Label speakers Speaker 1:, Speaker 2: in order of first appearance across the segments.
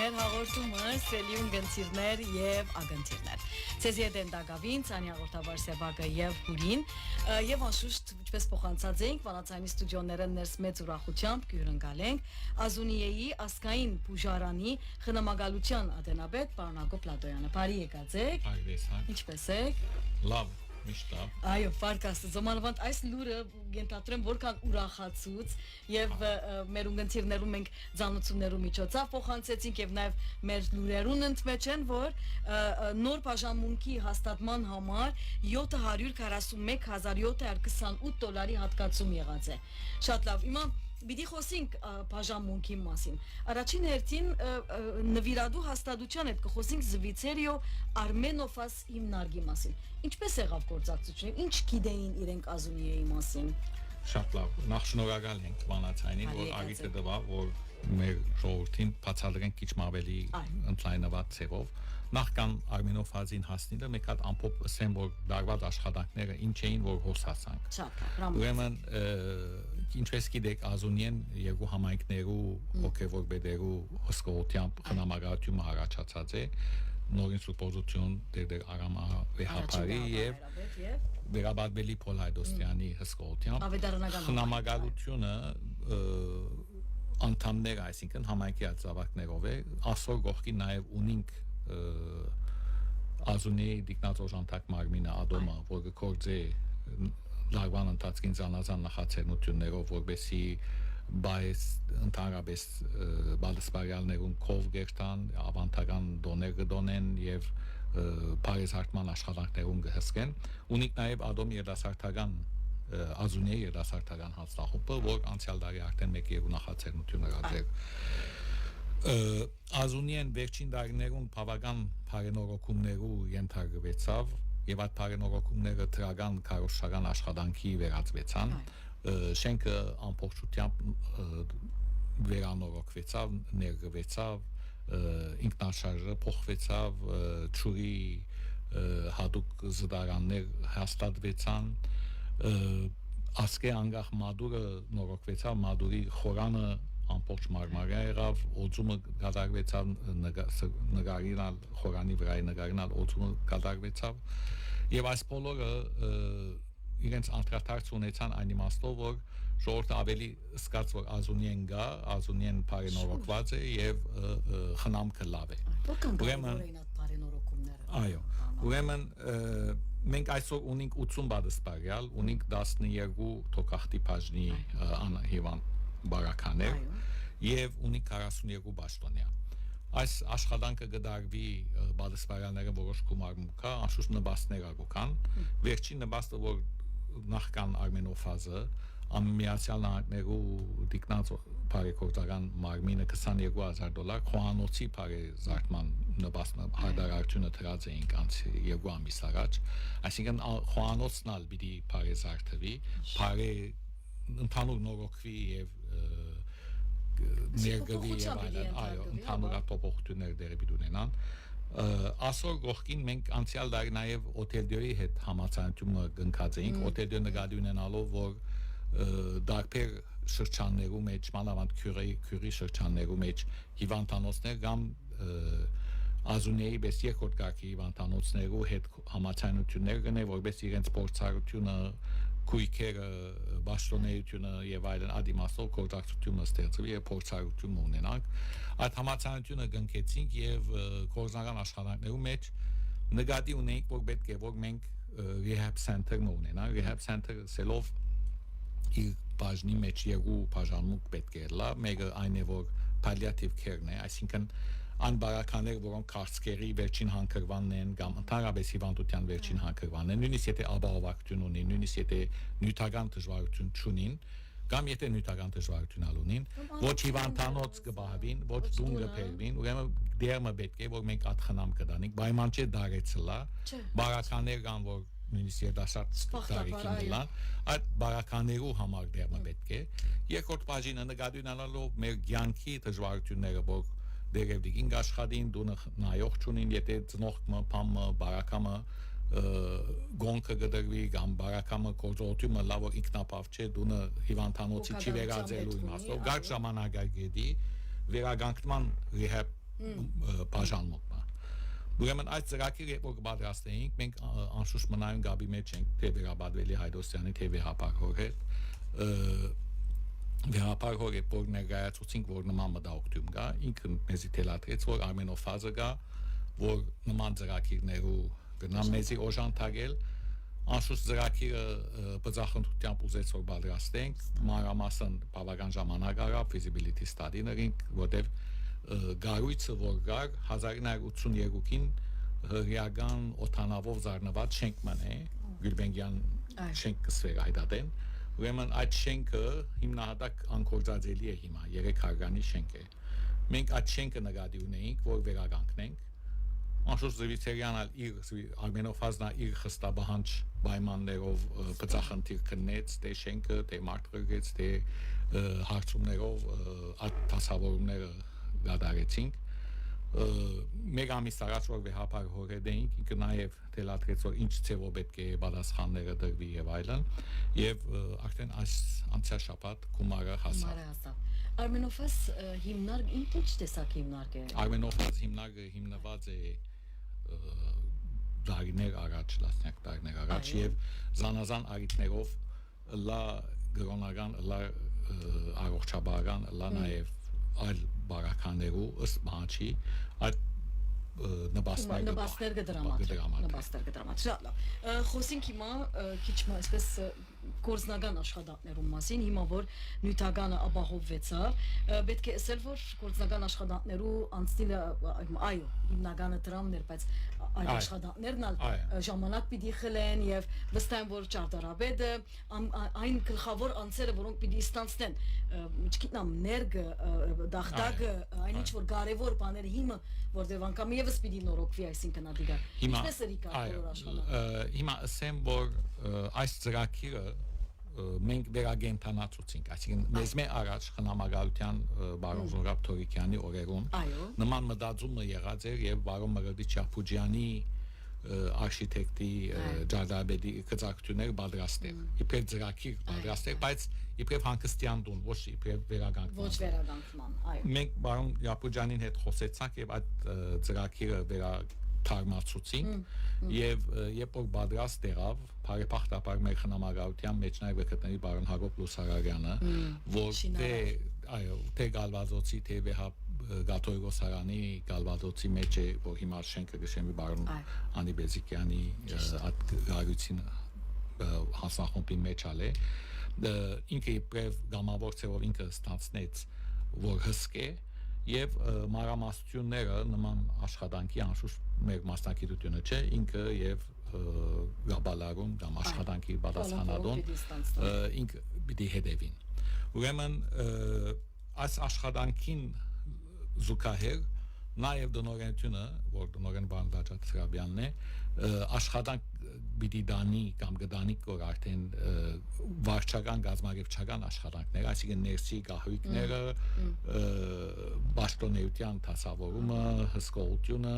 Speaker 1: Մեր հաղորդումը սելիուն գնցիրներ եւ ագնցիրներ։ Ցեզի դենտագավին ցանի հաղորդավար Սեբակը եւ Հուրին եւ անշուշտ ինչպես փոխանցած էինք Վանացյանի ստուդիոները ներս մեծ ուրախությամբ կհյուրընկալենք Ազունիեի ասկային բուժարանի խնամակալության ադենաբեդ Պարոն Պլատոյանը։ Բարի եկած եք։ Ինչպես եք։
Speaker 2: Լավ Միշտա։
Speaker 1: Այո, ֆարկաստը զոմանավանդ այս լուրը գենտատրեմ որքան ուրախացուց եւ մեր ունգընթիրներում մենք ցանոթություններում միջոցով փոխանցեցինք եւ նաեւ մեր լուրերուն ընդմեջ են որ նոր բաժանմունքի հաստատման համար 741,728 դոլարի հատկացում եղած է։ Շատ լավ։ Հիմա Բիդի խոսենք բաժանմունքի մասին։ Առաջին հերթին նվիրադու հաստատության հետ կխոսենք Զվիցերիո Արմենոֆաս հիմնարկի մասին։ Ինչպես եղավ գործակցությունը, ինչ գիտեին իրենք Ազունիեի մասին։
Speaker 2: Շատ լավ, նախ շնորհակալ ենք Վանացյանին, որ ագիտը տվա, որ մեր ժողովրդին բացատրենք քիչ ավելի ընդլայնված ձևով։ Նախքան Արմենոֆազին հասնելը մեկ հատ ամփոփ ասեմ, որ դարված աշխատանքները ինչ էին, որ հոսացանք։ Ուրեմն ինչպես գիտեք, Ազունիեն երկու համայնքներու հոգևոր հսկողությամբ խնամակալությունը առաջացած է նորին սուպոզիցիոն դեր Արամա Վեհապարի եւ Վերաբադվելի Փոլհայդոսյանի հսկողությամբ խնամակալությունը անդամներ, այսինքն համայնքի ածավակներով է, ասոր գողքի նաև ունինք Ազունիեի դիկնատորժանտակ մարմինը ադոմը, որ գործե լարվան ընթացքին զանազան նախաձեռնություններով, որբեսի բայես ընդհանրապես բալսպարյալներուն կով գերտան, ավանդական դոներ գդոնեն եւ բարեզարդման աշխատանքներուն գհսկեն, ունիք նաև ադոմ երդասարտական Ազունիեի երդասարտական հաստախումբը, որ անցյալ տարի արդեն 1-2 նախաձեռնություն եղած Ազունիեն վերջին տարիներուն բավական բարենորոգումներու ենթարկվեցավ եւ այդ բարենորոգումները դրական քարոզչական աշխատանքի վերածվեցան շենքը ամբողջությամբ վերանորոգվեցավ ներգվեցավ ինքնաշարժը փոխվեցավ ճուրի հատուկ զդարաններ հաստատվեցան ասկե անգախ մադուրը նորոգվեցավ մադուրի խորանը ամբողջ մարմարը եղավ օծումը կատարվեցավ նկարինալ խորանի վրայի նկարինալ օծումը կատարվեցավ եւ այս բոլորը իրենց անդրադարձ ունեցան այն իմաստով որ ժողովուրդը ավելի սկաց որ Ազունիեն գա Ազունիեն բարենորոգված է եւ խնամքը լավ է
Speaker 1: ուրեմն
Speaker 2: այո ուրեմն մենք այսօր ունենք 80 բադսպարյալ ունենք 12 թոքախտի բաժնի անհիվան բարականեր եւ ունի 42 բաշտոնյա այս աշխատանքը գդարվի բադսպարյանները որոշ գումարմունքա անշուշտ նպաստներ ագուքան վերջին նպաստը որ նախքան Արմենոֆազը Միացյալ Նահանգներու դիկնատոր բարեգործական մարմինը $22,000 խոհանոցի բարեզարդման նպաստը հայտարարությունը դրած էինք անցի 2 ամիս առաջ այսինքն խոհանոցն ալ պիտի բարեզարդվի բարե ընդհանուր նորոգվի եւ ներգվի եւ այլն այո ընդհանուր փոփոխություններ դերի պիտի ունենան ասոր գողքին մենք անցյալ տարի նաեւ օթելդյոյի հետ համացանցումը գնքած էինք օթելդյո նկատի ունենալով որ դարբեր շրջաններու մեջ մանավանդ քյուրի շրջաններու մեջ հիվանդանոցներ կամ Ազունիեի բես երկրորդ կարգի հիվանդանոցներու հետ համացանություններ գնե որպես իրենց փորձառությունը քույքերը բաշտոնեությունը եւ այլն ադիմասով կորցակցությունը ստեղծվի եւ փորձառություն ունենանք այդ համացանությունը գնքեցինք եւ կորզնական աշխատանքներու մեջ նկատի ունենք որ պետք է որ մենք rehab center-ն ունենանք rehab center-ը սելով իր բաժնի մեջ երկու բաժանմունք պետք է լա մեկը այն է որ palliative care-ն է այսինքն այն բարականներ որոնք կարծքերի վերջին հանգրվանն են կամ ընդհանրապես հիվանդության վերջին հանգրվանն են նույնիսկ եթե աբահովակություն ունի նույնիսկ եթե նյութական դժվարություն չունին կամ եթե նյութական դժվարություն ունին ոչ հիվանդանոց կբահվին ոչ դուն կփերվին ուրեմն դերմը պետք է որ մենք ատխնամ կդանենք պայման չէ դարեցլա բարականներ կան որ նույնիսկ երդասարդ տարիքին դլան այդ բարականերու համար դերմը պետք է երկրորդ բաժինը նկատի ունենալով մեր ցանկի դժվարությունները որ դերևդիկին աշխատին դունը նայող չունին եթե ծնողքը փամը բարակամը գոնքը գդրվի կամ բարակամը կորզողությունը լավ ինքնապավ չէ դունը հիվանդանոցի չի վերածելու իմաստով գարկ ժամանակագետի վերագանքման rehab բաժանմունքն է։ Ուրեմն այս ծրագիրը որ կպատրաստեինք, մենք անշուշտ մնայուն գաբի մեջ ենք թե Վերաբադվելի Հայդոսյանի թե Վեհապարհոր հետ Վեհապարհորը որ ներկայացուցինք որ նման մտահոգություն կա, ինքը մեզի թելադրեց որ Արմենոֆազը կա, որ նման ծրագիրներու գնամ մեզի օժանդակել, անշուշտ ծրագիրը բծախնդրությամբ ուզեց որ պատրաստենք, մանրամասն բավական ժամանակ առավ feasibility study-ներին, որտեղ գարույցը որ գար 1982-ին հրեական օթանավով զարնված շենք մնե Գյուլբենգյան շենք կսվեր այդատեն ուրեմն այդ շենքը հիմնահատակ անկործածելի է հիմա 3 հարգանի շենք է մենք այդ շենքը նկատի ունեինք որ վերականգնենք անշուշտ Զվիթերյանն իր Արմենոֆազնա իր խստաբահանջ պայմաններով բծախնդիր քննեց թե շենքը թե մարդրգեց թե հարցումներով այդ դասավորումները գադարեցինք մեկ ամիս առաջ որ Վեհապարհորեդ էինք ինքը նաև թելադրեց որ ինչ ցեվով պետք է պատասխանները դրվի եւ այլն եւ արդեն այս անցյալ շաբաթ գումարը հասավ
Speaker 1: Արմենոֆազ հիմնարկ ինչ տեսակ հիմնարկ է
Speaker 2: Արմենոֆազ հիմնարկը հիմնված է դարիներ առաջ լասնյակ տարիներ առաջ եւ զանազան արիտներով լա գրոնական լա առողջաբարական լա նաև այլ բարականերու ըստ բանչի այդ նպաստներ
Speaker 1: կդրամատուրգ խոսենք հիմա քիչ այսպես գործնական աշխատանքներում մասին հիմա որ նյութականը ապահովվեցավ պետք է ասել որ գործնական աշխատանքներու անցնիլը այո հիմնականը դրամներ բայց այդ աշխատանքներն ժամանակ պիտի խլեն եւ վստահ եմ որ ճարտարապետը այն գլխավոր անձերը որոնք պիտի ստանցնեն չգիտեմ ներգը դախտակը այնինչ որ կարևոր բաները հիմա որտեղ անգամ եւս պիտի նորոգվի այսինքն ադիգա ինչպես է ռիկարդոր աշխատանքը
Speaker 2: հիմա ասեմ որ այս ծրագիրը մենք վերագենթանացուցինք այսինքն մեզ մե առաջ խնամակալության բարոն Զորաբ Թորիկյանի օրերուն նման մտածումը եղած էր եւ բարոն Մրադի Չապուջյանի արխիտեկտի Ջարդաբեդի կցակցությունները պատրաստել իբր ծրագիր պատրաստել բայց իբր հանգստյան տուն ոչ իբր վերագանքման
Speaker 1: ոչ վերագանքման այո
Speaker 2: մենք բարոն Չապուջյանին հետ խոսեցանք եւ այդ ծրագիրը թարմացուցին եւ երբ որ պատրաստ եղավ բարեփոխտապար մեր խնամակալության մեջ նաև գտնվի բարոն Հակոբ Լուսարարյանը որ այո թե Գալվազոցի թե Գաթոյգոսարանի Գալվազոցի մեջ է որ հիմա շենքը գշեմի բարոն Անի Բեզիկյանի այդ գարույցին հասնախումբի մեջ ալ է ինքը իբրև գամավոր ցեվով ինքը ստացնեց որ հսկե եւ մանրամասնությունները նման աշխատանքի անշուշտ մեր մասնակցությունը չէ ինքը եւ գաբալարուն կամ աշխատանքի պատասխանատուն ինքը պիտի հետևին ուրեմն այս աշխատանքին զուգահեռ նաև դնորենությունը որ դնորեն բանվաճատ Սրաբյանն է աշխատանք պիտի դանի կամ գդանի որ արդեն վարչական գազագերբչական աշխատանքներ այսինքն ներսի գահույքները պաշտոնեության դասավորումը հսկողությունը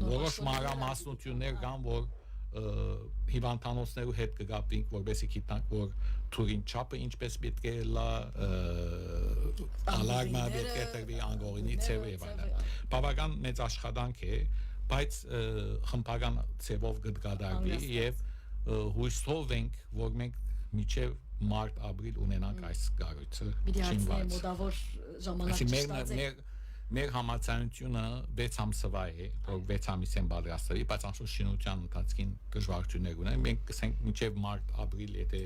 Speaker 2: որոշ մանրամասնություններ կան որ հիվանդանոցներու հետ կգապվենք որովհետեւ գիտնանք որ թուրին չափը ինչպես պետք է լա ալարմա պետք է տվի անգորինի ցեվը եւ այլն բավական մեծ աշխատանք է բայց խմբական ցեվով գդգադարվի եւ հույսով ենք որ մենք միջև մարտ ապրիլ ունենանք այս գարույցը
Speaker 1: չինված մոտավոր ժամանակ
Speaker 2: մեր համացանությունը 6 ամսվա է, որ 6 ամիսեն պատրաստվի, բայց անշուշտ շինության ընթացքին դժվարություններ ունեն։ Մենք կսենք մինչև մարտ, ապրիլ եթե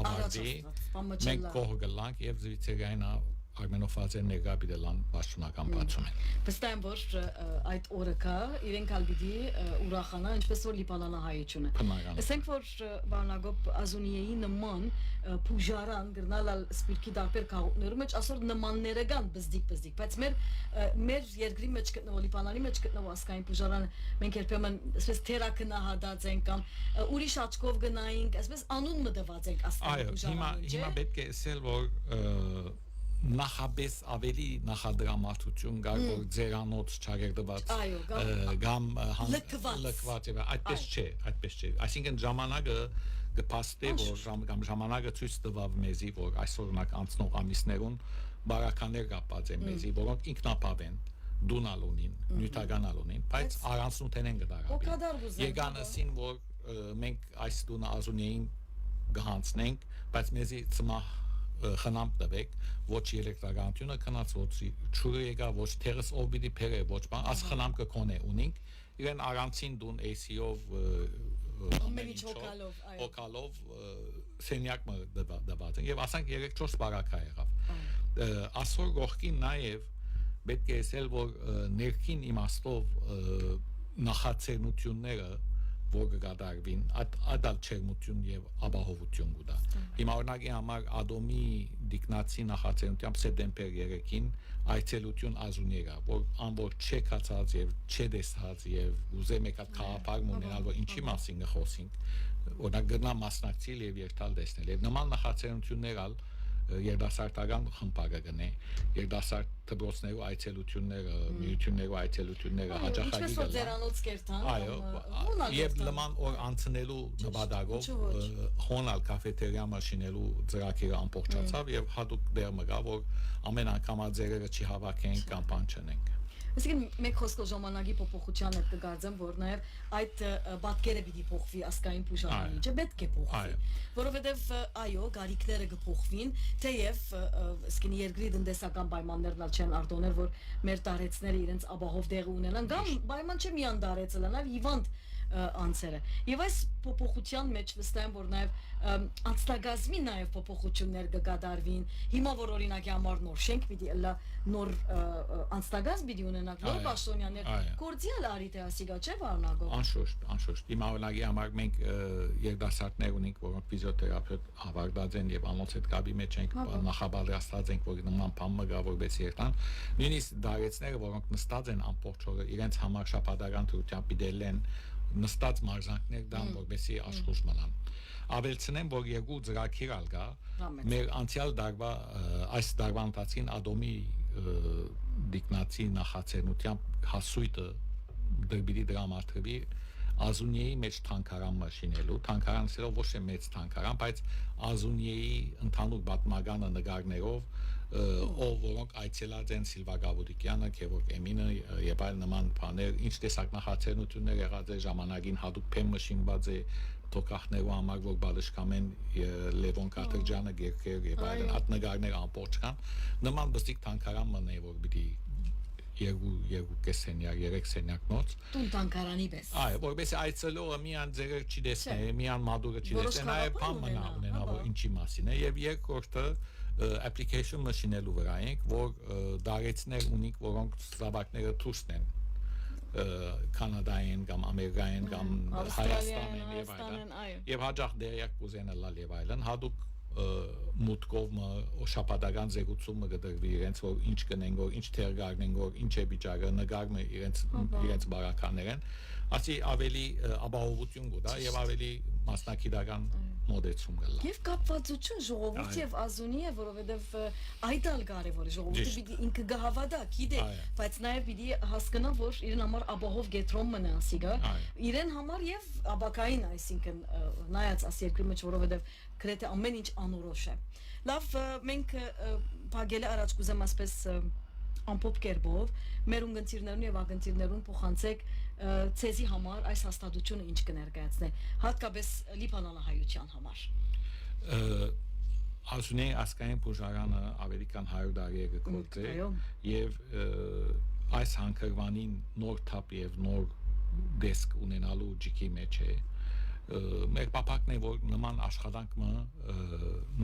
Speaker 2: ավարտվի, մենք կողը գլանք եւ Զվիթերյանա Արմենոֆազը ներգաբիդելան պաշտոնական բացում են։
Speaker 1: Վստահ եմ որ այդ օրը կա, իրենք ալբիդի ուրախանա, ինչպես որ լիբանանահայությունը։ Ասենք որ Բարնագոբ Ազունիեի նման փուժարան գրնալ սպիրկի դարբեր քաղաքներում մեջ ասոր նմանները կան բզդիկ, բայց մեր երկրի մեջ գտնվող Լիբանանի մեջ գտնվող ասկային փուժարանը մենք երբեմն այսպես թերակնահատած ենք կամ ուրիշ աչքով գնայինք, այսպես անուն մտված ենք ասկային փուժարանը։
Speaker 2: Հիմա պետք է ասել որ նախաբես ավելի նախադրամատություն կար որ ձերանոց չագերդված կամ լքված է այդպես չէ այսինքն ժամանակը կփաստե որ ժամանակը ցույց տվավ մեզի որ այսօրնակ անցնող ամիսներուն բարականներ կապած են մեզի որոնք ինքնապավ են դունալունին, նյութականալունին, բայց առանցնութեն են գդարաբին։ Եկանասին, որ մենք այս դունը ազունեին գհանցնենք, բայց մեզի ծմահ խնամ տվեք, ոչ էլեկտրականությունը կնաց, ոչ չուրը եկա, ոչ թերս ով պիտի փերը, ոչ բան, աս խնամ կքոնե ունենք, իրեն առանցին դուն AC-ով
Speaker 1: ամեն ինչ
Speaker 2: հոգալով սենյակ դված են, եւ ասանք 3-4 բարակա եղավ։ Ասոր գողքին նաեւ պետք է ասել, որ ներքին իմաստով նախաձեռնությունները որ կգադարվին, ադալ չերմություն եւ ապահովություն կուտա։ Հիմա օրինակի համար Ադոմի դիկնացի նախաձեռնությամբ սեպտեմբեր 3-ին այցելություն ազուներա, որ ամբողջ չեկացած եւ չդեսած եւ ուզե մեկ հատ խաղապարում ունենալ, որ ինչի մասին կխոսենք, օրինակ գնա մասնակցել եւ երթալ տեսնել։ Եվ նման նախաձեռնություններ ալ երդասարտական խմբակը գնե, երդասարտ դպրոցներու այցելությունները, միություններու այցելությունները հաջախակի
Speaker 1: ինչպես որ ձերանոց կերտան,
Speaker 2: այո, եւ նման օր անցնելու նպատակով հոնալ կաֆետերիա մաշինելու ծրագիրը ամբողջացավ եւ հատուկ դեր մգա, որ ամեն անգամ ձերերը չի հավաքենք կամ բան չնենք։
Speaker 1: Այսինքն մեկ խոսքով ժամանակի փոփոխության հետ կգարձեմ, որ նաև այդ բատկերը պիտի փոխվի ասկային բուժարանի, չէ՞ պետք է փոխվի, որովհետև այո, գարիկները կփոխվին, թեև իսկին երկրի տնտեսական պայմաններն չեն արտոնել, որ մեր տարեցները իրենց ապահով դեղ ունենան, կամ պայման չէ միան տարեցը լանավ հիվանդ անձերը։ Եվ այս փոփոխության մեջ վստահ եմ, որ նաև անձնագազմի նաև փոփոխություններ կգադարվին։ Հիմա որ օրինակի համար նոր շենք պիտի լա նոր անձնագազմ պիտի ունենանք, նոր պաշտոնյաներ, գործիալ արի թե ասիգա չէ վարնակով։
Speaker 2: Անշուշտ։ Հիմա օրինակի համար մենք երդասարտներ ունենք, որոնք ֆիզիոթերապևտ ավարտած են եւ անոնց հետ կապի մեջ ենք, նախաբարաստած ենք, որ նման բան մգա որպես երթան։ Նույնիսկ դարեցները, որոնք նստած են ամբողջ օրը իրենց համար շաբաթական դրությամբ պիտել են նստած մարզանքներ դան, որպեսի աշխուժ մնան։ Ավելցնեմ, որ երկու ծրագիր ալ կա, մեր անցյալ դարվա այս դարվա ընթացքին Ադոմի դիկնացի նախաձեռնությամբ հասույթը դրբիլի դրամատրվի Ազունիեի մեջ թանկարան մաշինելու, թանկարան սելով ոչ թե մեծ թանկարան, բայց Ազունիեի ընդհանուր պատմականը նկարներով, ով որոնք այցելած են Սիլվա Գավուդիկյանը, Գևորգ Էմինը եւ այլ նման բաներ, ինչ տեսակ նախաձեռնություններ եղած է ժամանակին հատուկ փեմ մշինված է թոկախներու համար, որ բալշկամեն Լևոն Կաթրջյանը գերքեր եւ այլն, հատ նկարներ ամբողջ կան, նման բստիկ թանկարան մնե, որ պիտի երկու կեսենյակ, 3 սենյակնոց
Speaker 1: տուն տանկարանի պես։
Speaker 2: Այո, որպես այցելողը միան ձեր չի տեսնի, միան մադուրը չի տեսնի, նաև բան մնա, որ ինչի մասին է եւ երկրորդը application մաշինելու վրա ենք, որ դարեցներ ունիկ, որոնք զավակները դուրսն են Կանադային կամ Ամերիկային կամ Հայաստանին եւ այլն եւ հաջող դերյակ կուզենալ լալ եւ այլն հատուկ մուտքով շապադական զեկուցումը կդրվի իրենց որ ինչ կնենք որ ինչ թերգարնենք որ ինչ է վիճակը նկարը իրենց բարականներեն ասի ավելի ապահովություն կա եւ ավելի մասնակիտական մոդեցում կլա
Speaker 1: եւ կապվածություն ժողովուրդ եւ ազունի է որովհետեւ այդալ կարեւոր է ժողովուրդը պիտի ինքը գահավադա գիտե բայց նաեւ պիտի հասկանա որ իրեն համար ապահով գետրոն մնա ասիգա իրեն համար եւ աբակային այսինքն նայած աս երկրի մեջ որովհետեւ գրեթե ամեն ինչ անորոշ է լավ մենք բագելը առաջ կուզեմ ասպես ամփոփ կերպով մեր ունգընտիրներուն եւ ագընտիրներուն փոխանցեք ցեզի համար այս հաստատությունը ինչ կներկայացնե հատկապես լիբանանահայության համար
Speaker 2: Ասունե ասկային բուժարանը ավելի քան 100 տարի է գործել եւ այս հանգրվանին նոր թափ եւ նոր դեսկ ունենալու ջիքի մեջ է մեր պապակն է որ նման աշխատանքը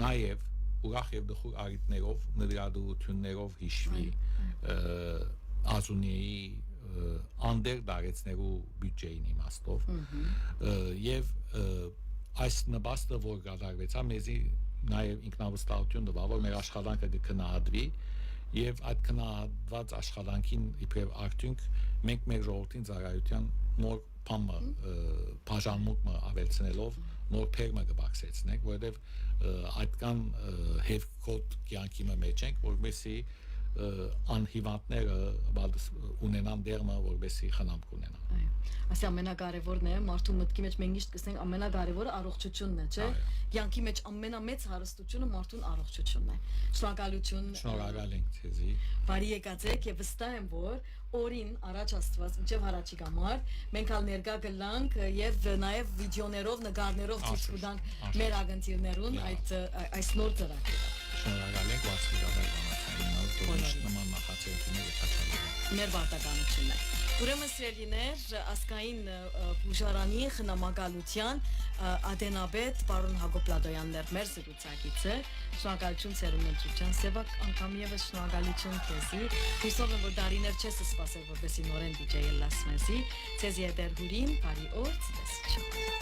Speaker 2: նաեւ ուրախ եւ դխուր արիտներով նվիրատվություններով հիշվի Ազունիեի անդեր դարեցնելու բյուջեին իմաստով եւ այս նպաստը որ գդարվեցա մեզի նաեւ ինքնավստահություն տվա որ մեր աշխատանքը կքննադվի եւ այդ քննադված աշխատանքին իբրև արդյունք մենք մեր ժողովրդին ծառայության նոր փամը բաժանմունքը ավելցնելով նոր փերմը կբացեցնենք որովհետեւ այդքան հեվկոտ կյանքի մեջ ենք որովհետեւ անհիվանդները ունենան դերմը որբեսի խնամք ունենան
Speaker 1: Ասի ամենակարևորն է մարդու մտքի մեջ մենք միշտ կսենք ամենակարևորը առողջությունն է, չէ՞։ Կյանքի մեջ ամենամեծ հարստությունը մարդուն առողջությունն է։ Շնորհակալություն։
Speaker 2: Շնորհակալ ենք ձեզի։
Speaker 1: Բարի եկացեք եւ վստահ եմ, որ օրին առաջ Աստված մինչեւ հարաճիկ համար մենք ալ ներկա գլանք եւ նաեւ վիդեոներով, նկարներով ցույց կտանք մեր ագնտիրներուն այս նոր ծրագիրը։
Speaker 2: Շնորհակալ ենք վասկի նման նախաձեռնությունները կաչալու։
Speaker 1: Մեր բարդականությունն է։ Ուրեմն սիրելիներ, ասկային բուժարանի խնամակալության ադենաբեդ պարոն Հակոբ Լադոյանն էր մեր զրուցակիցը։ Շնորհակալություն ծերունեցության Սևակ անգամ եւս շնորհակալություն քեզի։ Հուսով եմ որ դարիներ չես սպասել որպեսի նորեն DJ-ը լաս մեզի։ Ցեզի է դեր հուրին, բարի օր, ցտեսություն։